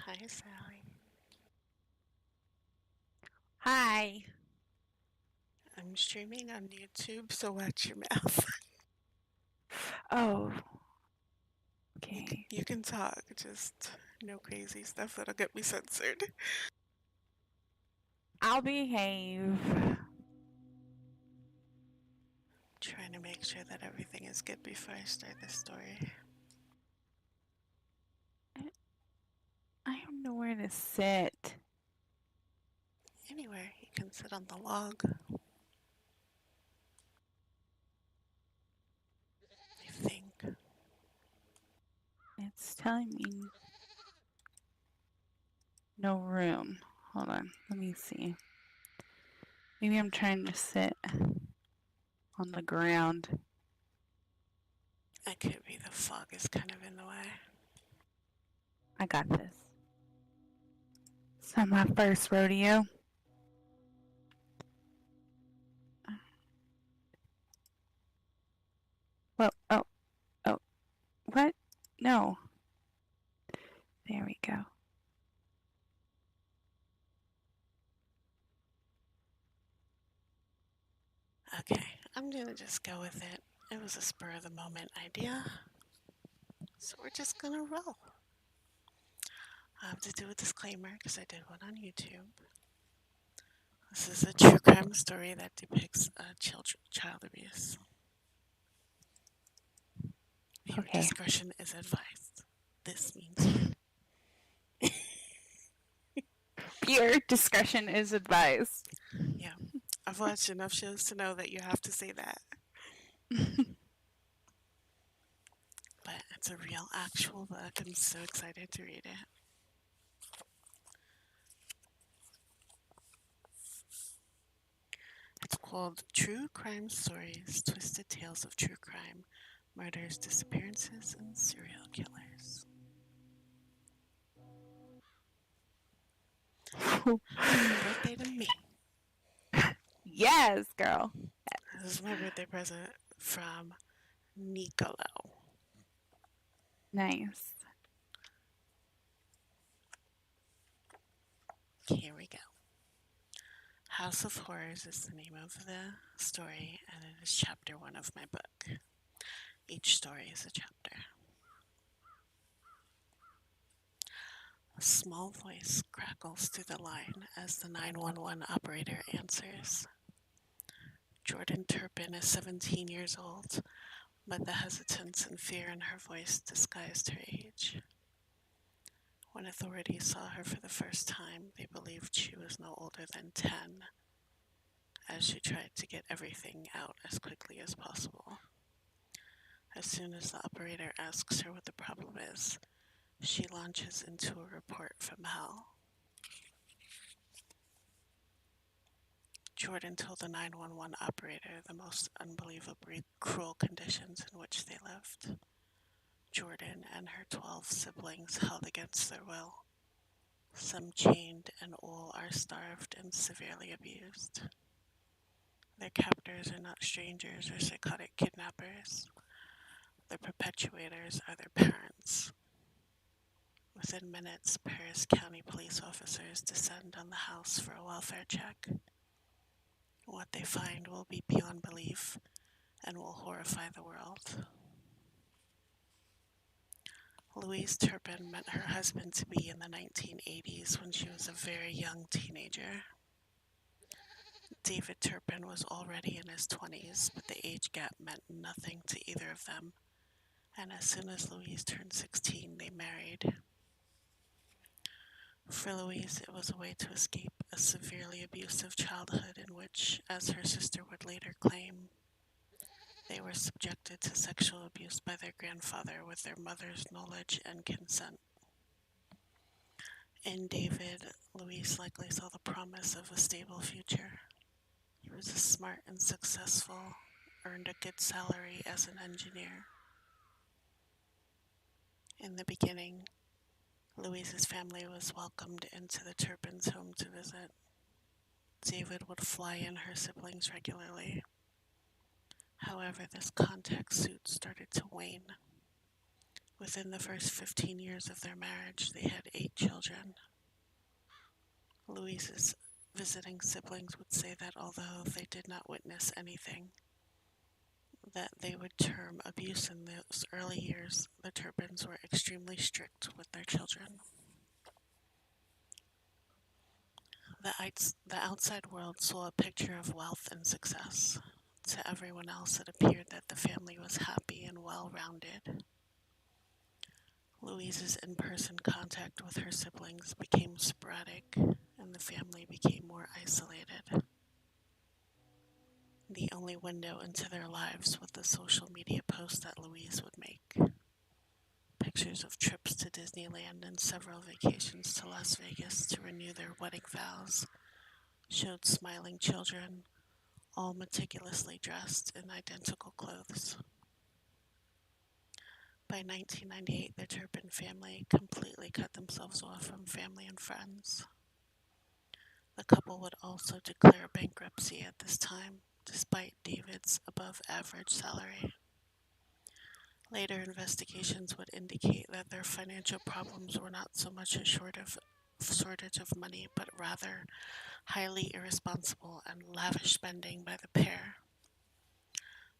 Hi, Sally. Hi. I'm streaming on YouTube, so watch your mouth. Oh, You can, okay. you can talk, just no crazy stuff that'll get me censored. I'll behave. Trying to make sure that everything is good before I start the story. I have nowhere to sit. Anywhere, you can sit on the log, I think. It's telling me no room. Hold on. Let me see. Maybe I'm trying to sit on the ground. It could be the fog is kind of in the way. I got this. It's not my first rodeo. Whoa. Oh. What? No. There we go. Okay, I'm gonna just go with it. It was a spur of the moment idea, so we're just gonna roll. I have to do a disclaimer because I did one on YouTube. This is a true crime story that depicts child abuse. Viewer Okay. discretion is advised. This means Your discretion is advised. yeah. I've watched enough shows to know that you have to say that. But it's a real, actual book. I'm so excited to read it. It's called True Crime Stories, Twisted Tales of True Crime, Murders, Disappearances, and Serial Killers. Happy birthday to me. Yes, girl. This is my birthday present from Nicolo. Nice. Here we go. House of Horrors is the name of the story, and it is chapter 1 of my book. Each story is a chapter. A small voice crackles through the line as the 911 operator answers. Jordan Turpin is 17 years old, but the hesitance and fear in her voice disguised her age. When authorities saw her for the first time, they believed she was no older than 10, as she tried to get everything out as quickly as possible. As soon as the operator asks her what the problem is, she launches into a report from hell. Jordan told the 911 operator the most unbelievably cruel conditions in which they lived. Jordan and her 12 siblings held against their will. Some chained and all are starved and severely abused. Their captors are not strangers or psychotic kidnappers. Their perpetrators are their parents. Within minutes, Paris County police officers descend on the house for a welfare check. What they find will be beyond belief and will horrify the world. Louise Turpin met her husband-to-be in the 1980s when she was a very young teenager. David Turpin was already in his 20s, but the age gap meant nothing to either of them, and as soon as Louise turned 16, they married. For Louise, it was a way to escape a severely abusive childhood in which, as her sister would later claim, they were subjected to sexual abuse by their grandfather with their mother's knowledge and consent. In David, Louise likely saw the promise of a stable future. He was smart and successful, earned a good salary as an engineer. In the beginning, Louise's family was welcomed into the Turpins' home to visit. David would fly in her siblings regularly. However, this contact soon started to wane. Within the first 15 years of their marriage, they had 8 children. Louise's visiting siblings would say that although they did not witness anything that they would term abuse in those early years, the Turpins were extremely strict with their children. The outside world saw a picture of wealth and success. To everyone else, it appeared that the family was happy and well-rounded. Louise's in-person contact with her siblings became sporadic, and the family became more isolated. The only window into their lives was the social media posts that Louise would make. Pictures of trips to Disneyland and several vacations to Las Vegas to renew their wedding vows showed smiling children, all meticulously dressed in identical clothes. By 1998, the Tupin family completely cut themselves off from family and friends. The couple would also declare bankruptcy at this time, despite David's above-average salary. Later investigations would indicate that their financial problems were not so much a shortage of money, but rather highly irresponsible and lavish spending by the pair.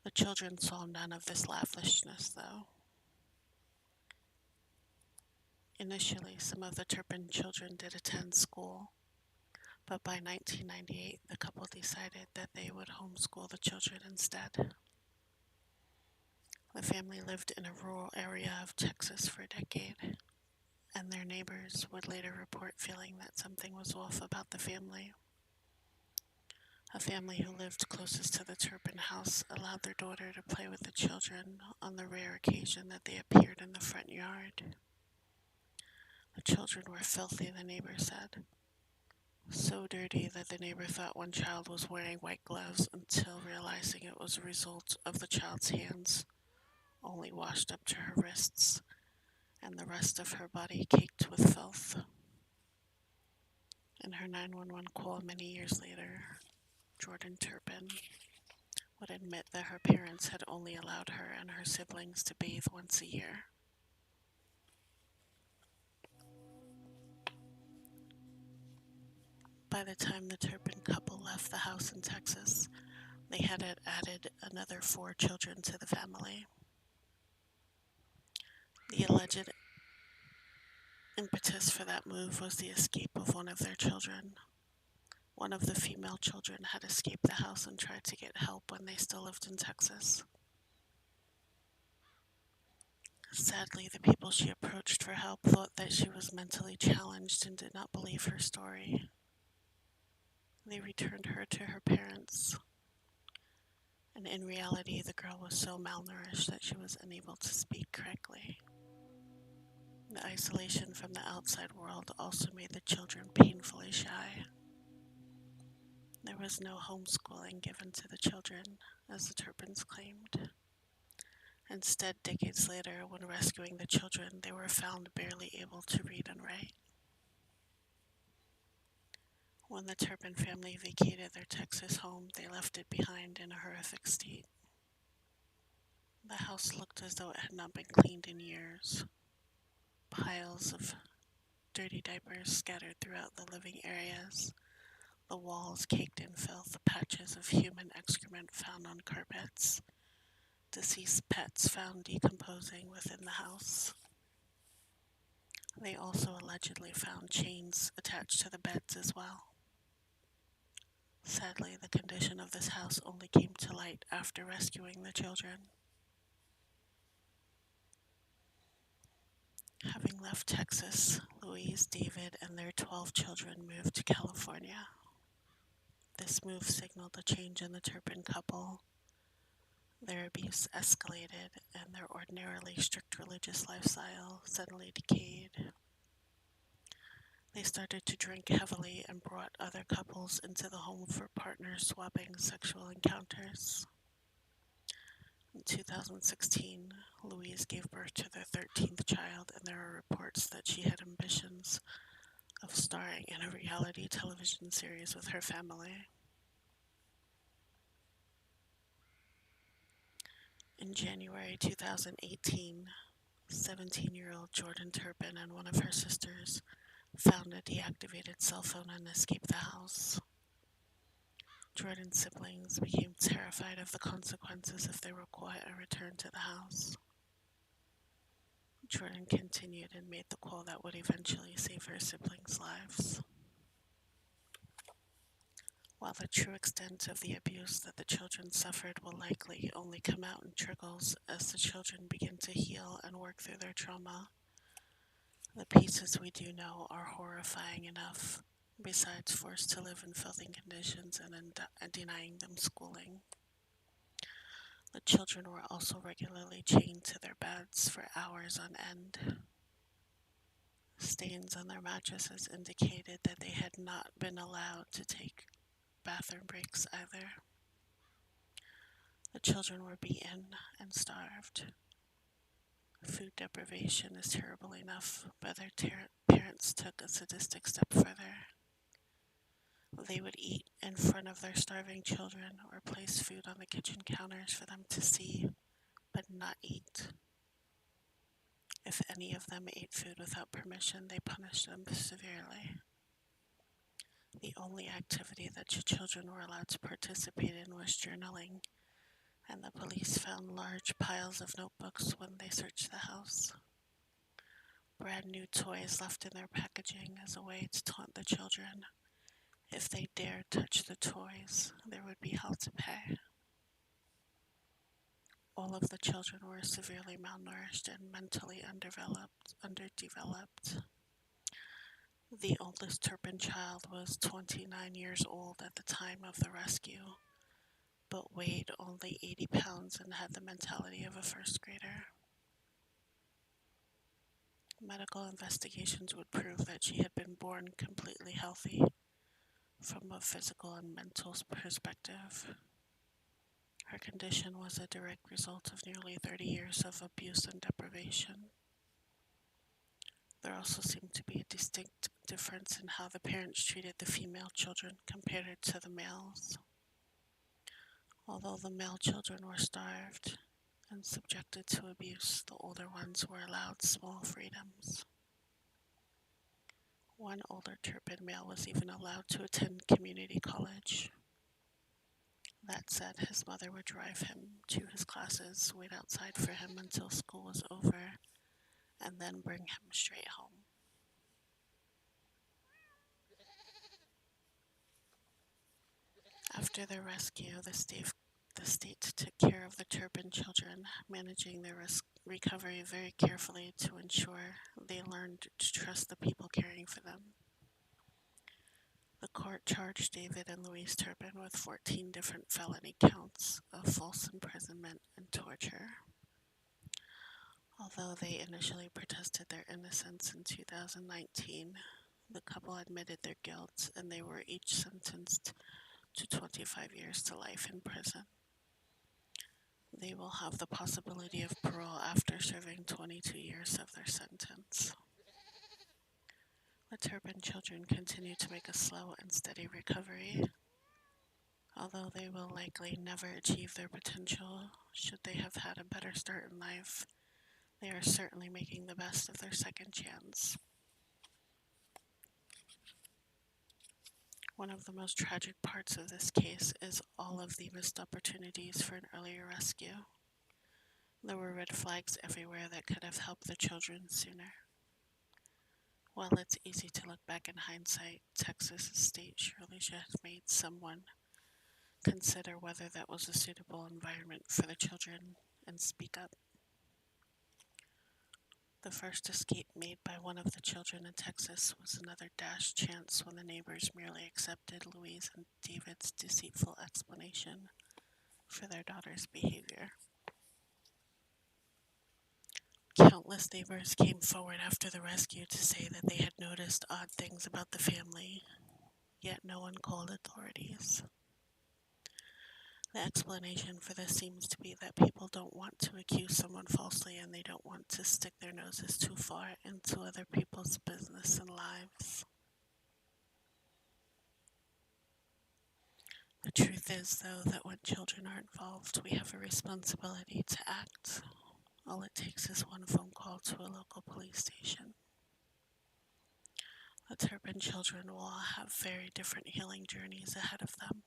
The children saw none of this lavishness, though. Initially, some of the Turpin children did attend school, but by 1998, the couple decided that they would homeschool the children instead. The family lived in a rural area of Texas for a decade, and their neighbors would later report feeling that something was off about the family. A family who lived closest to the Turpin house allowed their daughter to play with the children on the rare occasion that they appeared in the front yard. The children were filthy, the neighbor said. So dirty that the neighbor thought one child was wearing white gloves until realizing it was a result of the child's hands, only washed up to her wrists, and the rest of her body caked with filth. In her 911 call many years later, Jordan Turpin would admit that her parents had only allowed her and her siblings to bathe once a year. By the time the Turpin couple left the house in Texas, they had added another 4 children to the family. The alleged impetus for that move was the escape of one of their children. One of the female children had escaped the house and tried to get help when they still lived in Texas. Sadly, the people she approached for help thought that she was mentally challenged and did not believe her story. They returned her to her parents, and in reality, the girl was so malnourished that she was unable to speak correctly. The isolation from the outside world also made the children painfully shy. There was no homeschooling given to the children, as the Turpins claimed. Instead, decades later, when rescuing the children, they were found barely able to read and write. When the Turpin family vacated their Texas home, they left it behind in a horrific state. The house looked as though it had not been cleaned in years. Piles of dirty diapers scattered throughout the living areas, the walls caked in filth, patches of human excrement found on carpets, deceased pets found decomposing within the house. They also allegedly found chains attached to the beds as well. Sadly, the condition of this house only came to light after rescuing the children. Having left Texas, Louise, David, and their 12 children moved to California. This move signaled a change in the Turpin couple. Their abuse escalated, and their ordinarily strict religious lifestyle suddenly decayed. They started to drink heavily and brought other couples into the home for partner-swapping sexual encounters. In 2016, Louise gave birth to their 13th child, and there are reports that she had ambitions of starring in a reality television series with her family. In January 2018, 17-year-old Jordan Turpin and one of her sisters found a deactivated cell phone and escaped the house. Jordan's siblings became terrified of the consequences if they were caught and returned to the house. Jordan continued and made the call that would eventually save her siblings' lives. While the true extent of the abuse that the children suffered will likely only come out in trickles as the children begin to heal and work through their trauma, the pieces we do know are horrifying enough, besides forced to live in filthy conditions and denying them schooling. The children were also regularly chained to their beds for hours on end. Stains on their mattresses indicated that they had not been allowed to take bathroom breaks either. The children were beaten and starved. Food deprivation is terrible enough, but their parents took a sadistic step further. They would eat in front of their starving children or place food on the kitchen counters for them to see, but not eat. If any of them ate food without permission, they punished them severely. The only activity that the children were allowed to participate in was journaling, and the police found large piles of notebooks when they searched the house. Brand new toys left in their packaging as a way to taunt the children. If they dared touch the toys, there would be hell to pay. All of the children were severely malnourished and mentally underdeveloped. The oldest Turpin child was 29 years old at the time of the rescue, but weighed only 80 pounds and had the mentality of a first grader. Medical investigations would prove that she had been born completely healthy from a physical and mental perspective. Her condition was a direct result of nearly 30 years of abuse and deprivation. There also seemed to be a distinct difference in how the parents treated the female children compared to the males. Although the male children were starved and subjected to abuse, the older ones were allowed small freedoms. One older Turpin male was even allowed to attend community college. That said, his mother would drive him to his classes, wait outside for him until school was over, and then bring him straight home. After their rescue, the state took care of the Turpin children, managing their recovery very carefully to ensure they learned to trust the people caring for them. The court charged David and Louise Turpin with 14 different felony counts of false imprisonment and torture. Although they initially protested their innocence in 2019, the couple admitted their guilt and they were each sentenced to 25 years to life in prison. They will have the possibility of parole after serving 22 years of their sentence. The Turpin children continue to make a slow and steady recovery. Although they will likely never achieve their potential should they have had a better start in life, they are certainly making the best of their second chance. One of the most tragic parts of this case is all of the missed opportunities for an earlier rescue. There were red flags everywhere that could have helped the children sooner. While it's easy to look back in hindsight, Texas state surely should have made someone consider whether that was a suitable environment for the children and speak up. The first escape made by one of the children in Texas was another dash chance when the neighbors merely accepted Louise and David's deceitful explanation for their daughter's behavior. Countless neighbors came forward after the rescue to say that they had noticed odd things about the family, yet no one called authorities. The explanation for this seems to be that people don't want to accuse someone falsely and they don't want to stick their noses too far into other people's business and lives. The truth is, though, that when children are involved, we have a responsibility to act. All it takes is one phone call to a local police station. The Turpin children will all have very different healing journeys ahead of them.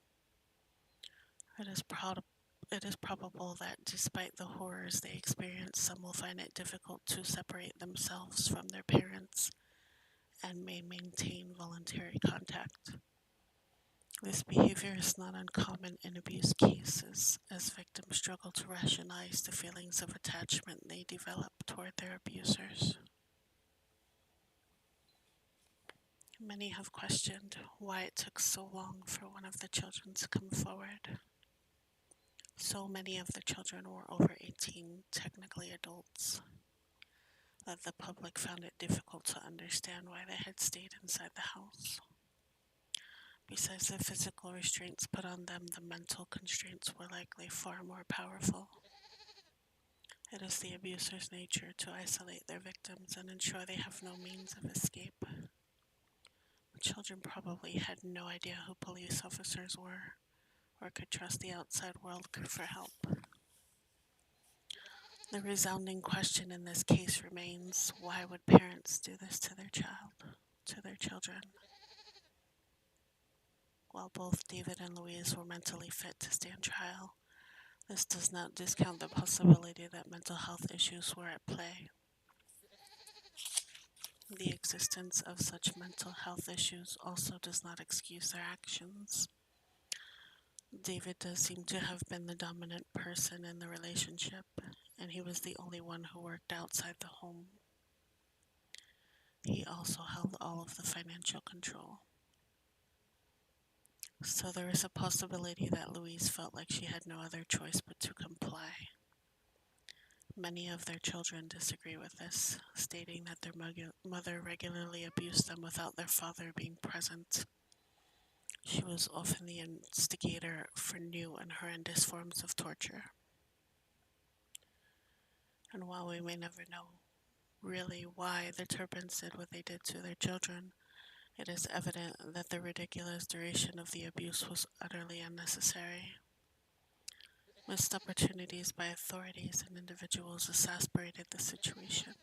It is probable that despite the horrors they experience, some will find it difficult to separate themselves from their parents and may maintain voluntary contact. This behavior is not uncommon in abuse cases, as victims struggle to rationalize the feelings of attachment they develop toward their abusers. Many have questioned why it took so long for one of the children to come forward. So many of the children were over 18, technically adults, that the public found it difficult to understand why they had stayed inside the house. Besides the physical restraints put on them, the mental constraints were likely far more powerful. It is the abuser's nature to isolate their victims and ensure they have no means of escape. The children probably had no idea who police officers were or could trust the outside world for help. The resounding question in this case remains, why would parents do this to their children? While both David and Louise were mentally fit to stand trial, this does not discount the possibility that mental health issues were at play. The existence of such mental health issues also does not excuse their actions. David does seem to have been the dominant person in the relationship, and he was the only one who worked outside the home. He also held all of the financial control. So there is a possibility that Louise felt like she had no other choice but to comply. Many of their children disagree with this, stating that their mother regularly abused them without their father being present. She was often the instigator for new and horrendous forms of torture. And while we may never know really why the Turpins did what they did to their children, it is evident that the ridiculous duration of the abuse was utterly unnecessary. Missed opportunities by authorities and individuals exasperated the situation.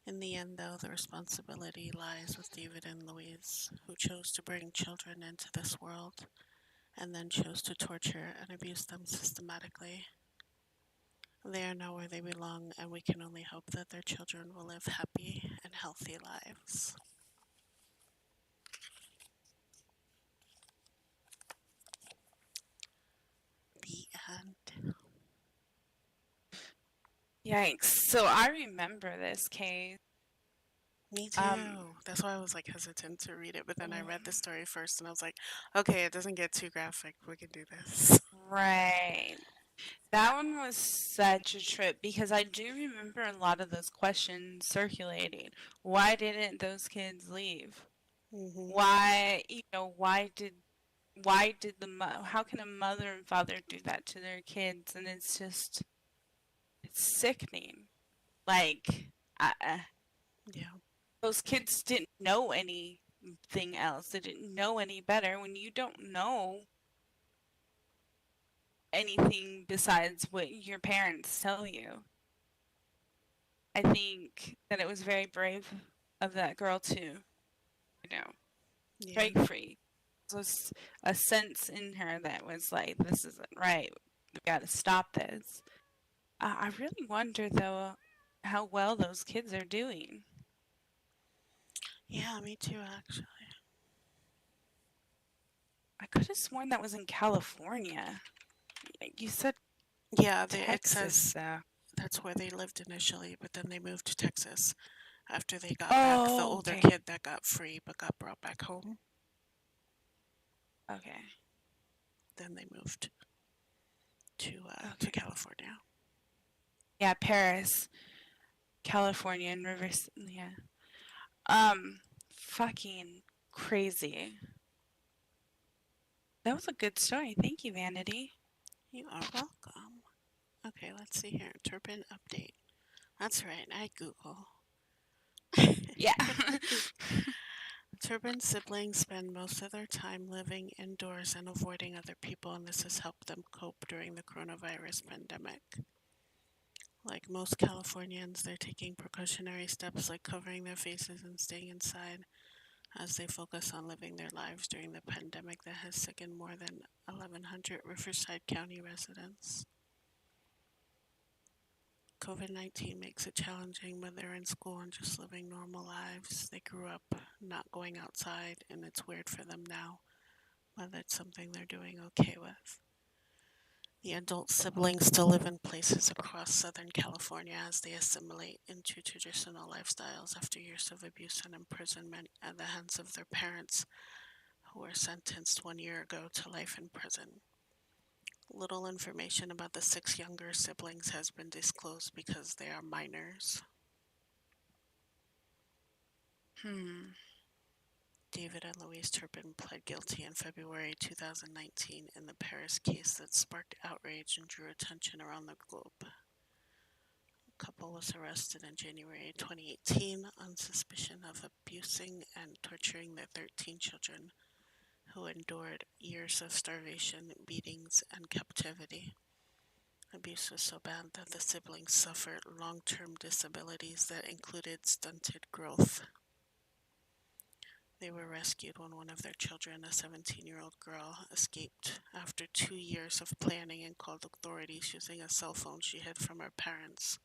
In the end, though, the responsibility lies with David and Louise, who chose to bring children into this world and then chose to torture and abuse them systematically. They are now where they belong, and we can only hope that their children will live happy and healthy lives. The end. Yikes. So I remember this case. Me too. That's why I was like hesitant to read it, but then I read the story first and I was like, okay, it doesn't get too graphic. We can do this. Right. That one was such a trip because I do remember a lot of those questions circulating. Why didn't those kids leave? Mm-hmm. Why, why did how can a mother and father do that to their kids? And it's sickening. Like, Yeah. those kids didn't know anything else. They didn't know any better. When you don't know anything besides what your parents tell you, I think that it was very brave of that girl to, Yeah. break free. There was a sense in her that was like, this isn't right. We got to stop this. I really wonder, though, how well those kids are doing. Yeah, me too, actually. I could have sworn that was in California. You said Yeah, it Texas, says though. that's where they lived initially, but then they moved to Texas after they got back the Oh, older okay. kid that got free but got brought back home. Okay. Then they moved to Okay. California. Yeah, Paris, California, and Rivers. Yeah. Fucking crazy. That was a good story. Thank you, Vanity. You are welcome. Okay, let's see here. Turpin update. That's right, I Google. Yeah. Turpin siblings spend most of their time living indoors and avoiding other people, and this has helped them cope during the coronavirus pandemic. Like most Californians, they're taking precautionary steps like covering their faces and staying inside as they focus on living their lives during the pandemic that has sickened more than 1,100 Riverside County residents. COVID-19 makes it challenging, but they're in school and just living normal lives. They grew up not going outside, and it's weird for them now, but it's something they're doing okay with. The adult siblings still live in places across Southern California as they assimilate into traditional lifestyles after years of abuse and imprisonment at the hands of their parents, who were sentenced 1 year ago to life in prison. Little information about the six younger siblings has been disclosed because they are minors. Hmm. David and Louise Turpin pled guilty in February 2019 in the Paris case that sparked outrage and drew attention around the globe. The couple was arrested in January 2018 on suspicion of abusing and torturing their 13 children, who endured years of starvation, beatings, and captivity. Abuse was so bad that the siblings suffered long-term disabilities that included stunted growth. They were rescued when one of their children, a 17-year-old girl, escaped after 2 years of planning and called authorities using a cell phone she hid from her parents.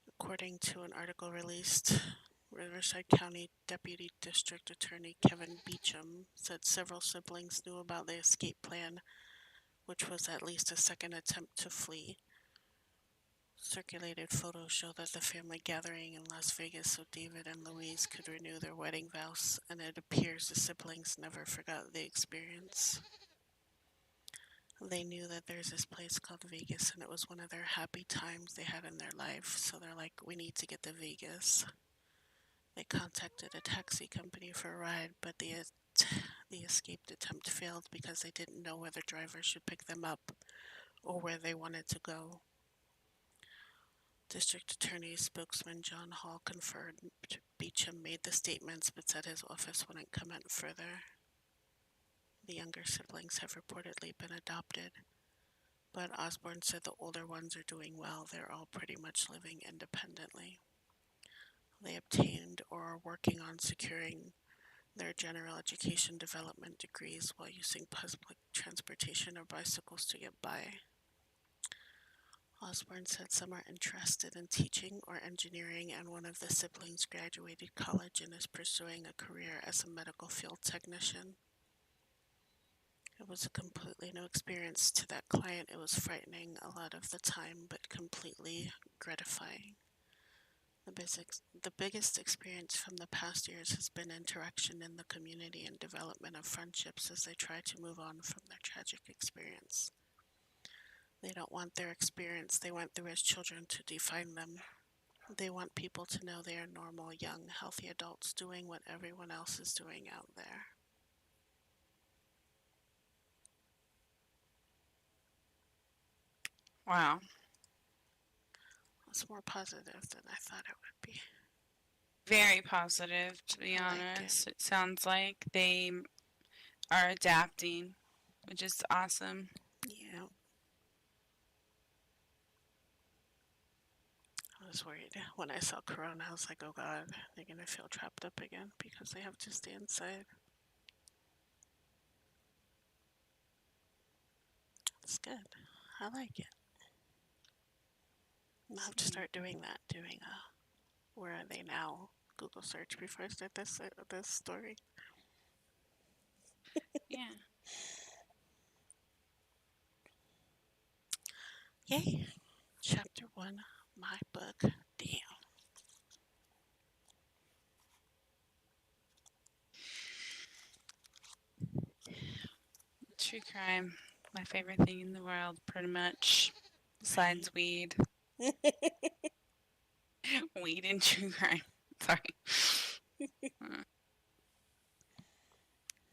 According to an article released, Riverside County Deputy District Attorney Kevin Beecham said several siblings knew about the escape plan, which was at least a second attempt to flee. Circulated photos show that the family gathering in Las Vegas so David and Louise could renew their wedding vows, and it appears the siblings never forgot the experience. They knew that there's this place called Vegas, and it was one of their happy times they had in their life, so they're like, we need to get to Vegas. They contacted a taxi company for a ride, but the escaped attempt failed because they didn't know whether drivers should pick them up or where they wanted to go. District Attorney spokesman John Hall confirmed Beecham made the statements but said his office wouldn't comment further. The younger siblings have reportedly been adopted, but Osborne said the older ones are doing well. They're all pretty much living independently. They obtained or are working on securing their general education development degrees while using public transportation or bicycles to get by. Osborne said some are interested in teaching or engineering, and one of the siblings graduated college and is pursuing a career as a medical field technician. It was a completely new experience to that client. It was frightening a lot of the time, but completely gratifying. The biggest experience from the past years has been interaction in the community and development of friendships as they try to move on from their tragic experience. They don't want their experience they went through as children to define them. They want people to know they are normal, young, healthy adults doing what everyone else is doing out there. Wow. It's more positive than I thought it would be. Very positive, to be I liked it. honest. It sounds like they are adapting, which is awesome. Yeah, I was worried when I saw Corona. I was like, oh God, they're going to feel trapped up again because they have to stay inside. It's good. I like it. I'll have to start doing that, doing a where are they now Google search before I start this story. Yeah. Yay! Chapter 1, my book. Damn. True crime. My favorite thing in the world, pretty much. Right. Besides weed. Weed and true crime. Sorry.